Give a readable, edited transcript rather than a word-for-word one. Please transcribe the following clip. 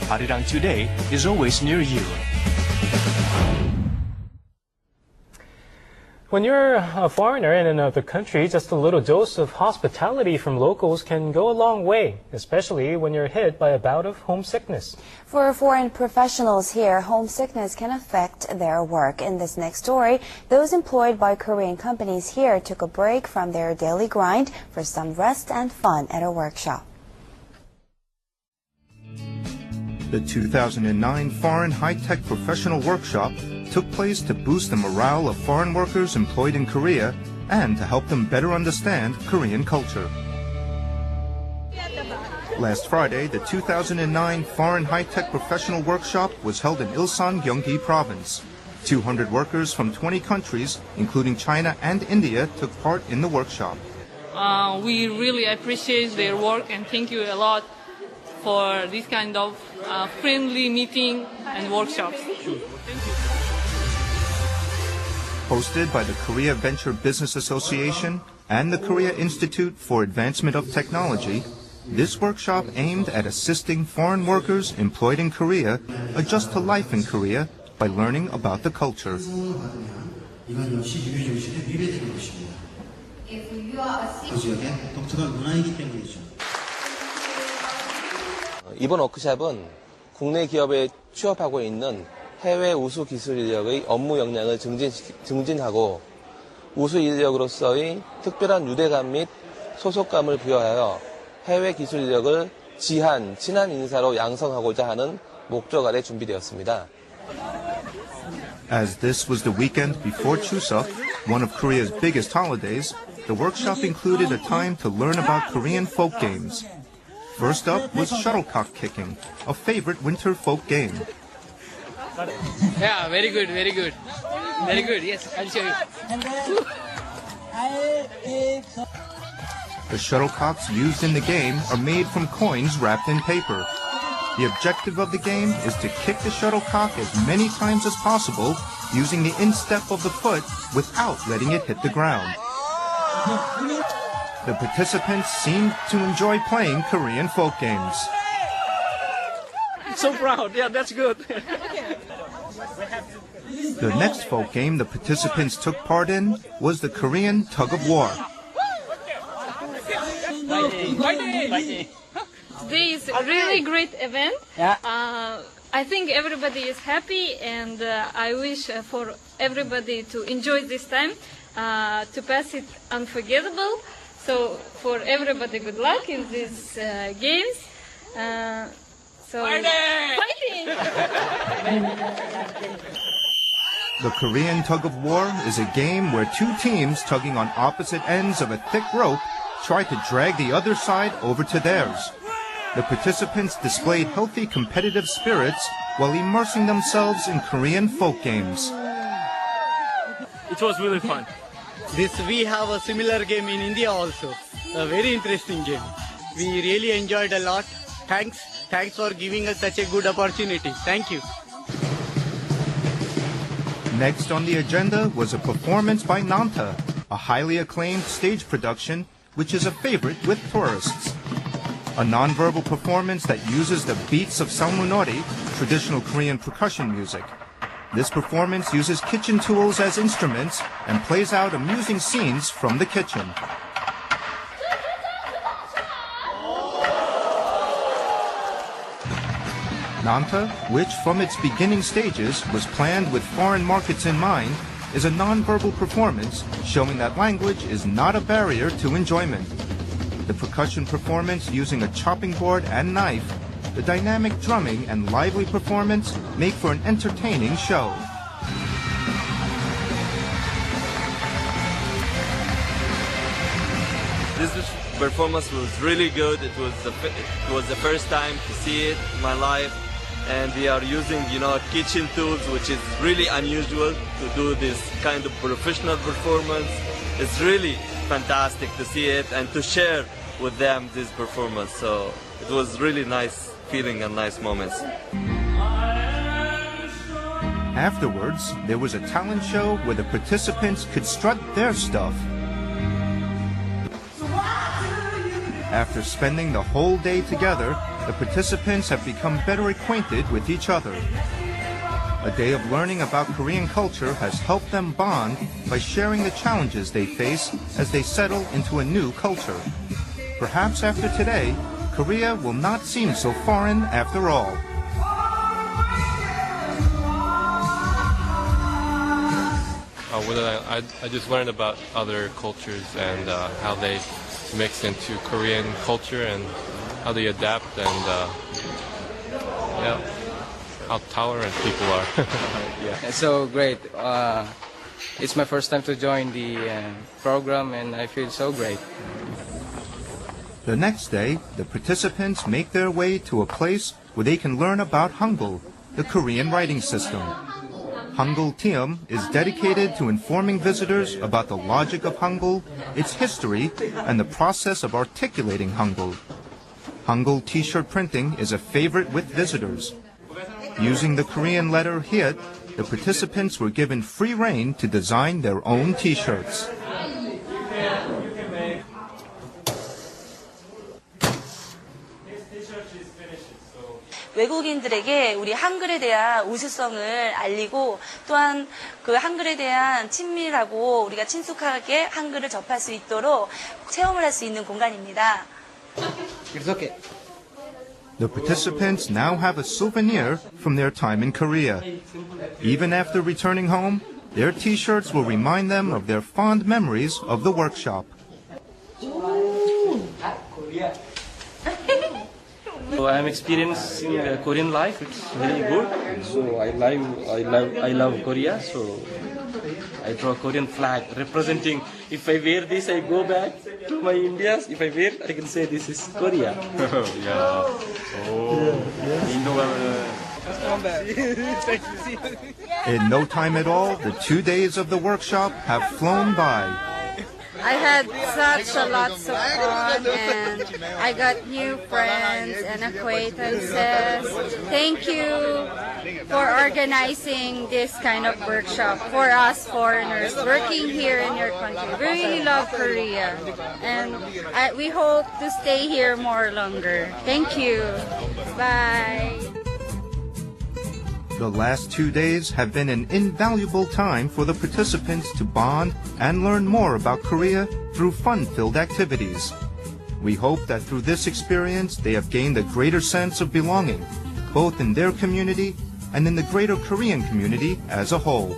Arirang Today is always near you. When you're a foreigner in another country, just a little dose of hospitality from locals can go a long way, especially when you're hit by a bout of homesickness. For foreign professionals here, homesickness can affect their work. In this next story, those employed by Korean companies here took a break from their daily grind for some rest and fun at a workshop. The 2009 Foreign High-Tech Professional Workshop took place to boost the morale of foreign workers employed in Korea and to help them better understand Korean culture. Last Friday, the 2009 Foreign High-Tech Professional Workshop was held in Ilsan, Gyeonggi Province. 200 workers from 20 countries, including China and India, took part in the workshop. We really appreciate their work and thank you a lot for this kind of friendly meeting and workshops. Hosted by the Korea Venture Business Association and the Korea Institute for Advancement of Technology, this workshop aimed at assisting foreign workers employed in Korea adjust to life in Korea by learning about the culture. 이번 워크숍은 국내 기업에 취업하고 있는 해외 우수 기술 인력의 업무 역량을 증진하고 우수 인력으로서의 특별한 유대감 및 소속감을 부여하여 해외 기술 인력을 친한 인사로 양성하고자 하는 목적 아래 준비되었습니다. As this was the weekend before Chuseok, one of Korea's biggest holidays, the workshop included a time to learn about Korean folk games. First up was shuttlecock kicking, a favorite winter folk game. Yeah, very good, very good. Very good, yes, I'll show you. The shuttlecocks used in the game are made from coins wrapped in paper. The objective of the game is to kick the shuttlecock as many times as possible using the instep of the foot without letting it hit the ground. The participants seemed to enjoy playing Korean folk games. So proud, yeah, that's good. The next folk game the participants took part in was the Korean tug of war. Today is a really great event. Yeah. I think everybody is happy and I wish for everybody to enjoy this time, to pass it unforgettable. So for everybody, good luck in these games. Fighting! The Korean tug of war is a game where two teams tugging on opposite ends of a thick rope try to drag the other side over to theirs. The participants displayed healthy competitive spirits while immersing themselves in Korean folk games. It was really fun. We have a similar game in India also. A very interesting game. We really enjoyed a lot. Thanks for giving us such a good opportunity. Thank you. Next on the agenda was a performance by Nanta, a highly acclaimed stage production which is a favorite with tourists. A nonverbal performance that uses the beats of salmunori, traditional Korean percussion music. This performance uses kitchen tools as instruments and plays out amusing scenes from the kitchen. Nanta, which from its beginning stages was planned with foreign markets in mind, is a nonverbal performance showing that language is not a barrier to enjoyment. The percussion performance using a chopping board and knife, the dynamic drumming and lively performance make for an entertaining show. This performance was really good. It was the first time to see it in my life, and we are using, kitchen tools, which is really unusual to do this kind of professional performance. It's really fantastic to see it and to share with them this performance. So it was really nice feeling and nice moments. Afterwards, there was a talent show where the participants could strut their stuff. After spending the whole day together, the participants have become better acquainted with each other. A day of learning about Korean culture has helped them bond by sharing the challenges they face as they settle into a new culture. Perhaps after today, Korea will not seem so foreign after all. I just learned about other cultures and how they mix into Korean culture and how they adapt and how tolerant people are. Yeah, it's so great. It's my first time to join the program and I feel so great. The next day, the participants make their way to a place where they can learn about Hangul, the Korean writing system. Hangul Tiem is dedicated to informing visitors about the logic of Hangul, its history, and the process of articulating Hangul. Hangul t-shirt printing is a favorite with visitors. Using the Korean letter Hyet, the participants were given free rein to design their own t-shirts. 외국인들에게 우리 한글에 대한 우수성을 알리고 또한 그 한글에 대한 친밀하고 우리가 친숙하게 한글을 접할 수 있도록 체험을 할 수 있는 공간입니다. The participants now have a souvenir from their time in Korea. Even after returning home, their t-shirts will remind them of their fond memories of the workshop. So I'm experiencing Korean life. It's very good. So I love Korea. So I draw a Korean flag representing. If I wear this, I go back to my India. If I wear, I can say this is Korea. Yeah. In no time at all, the 2 days of the workshop have flown by. I had such a lot of fun and I got new friends and acquaintances. Thank you for organizing this kind of workshop for us foreigners working here in your country. We really love Korea and we hope to stay here more longer. Thank you. Bye. The last 2 days have been an invaluable time for the participants to bond and learn more about Korea through fun-filled activities. We hope that through this experience they have gained a greater sense of belonging, both in their community and in the greater Korean community as a whole.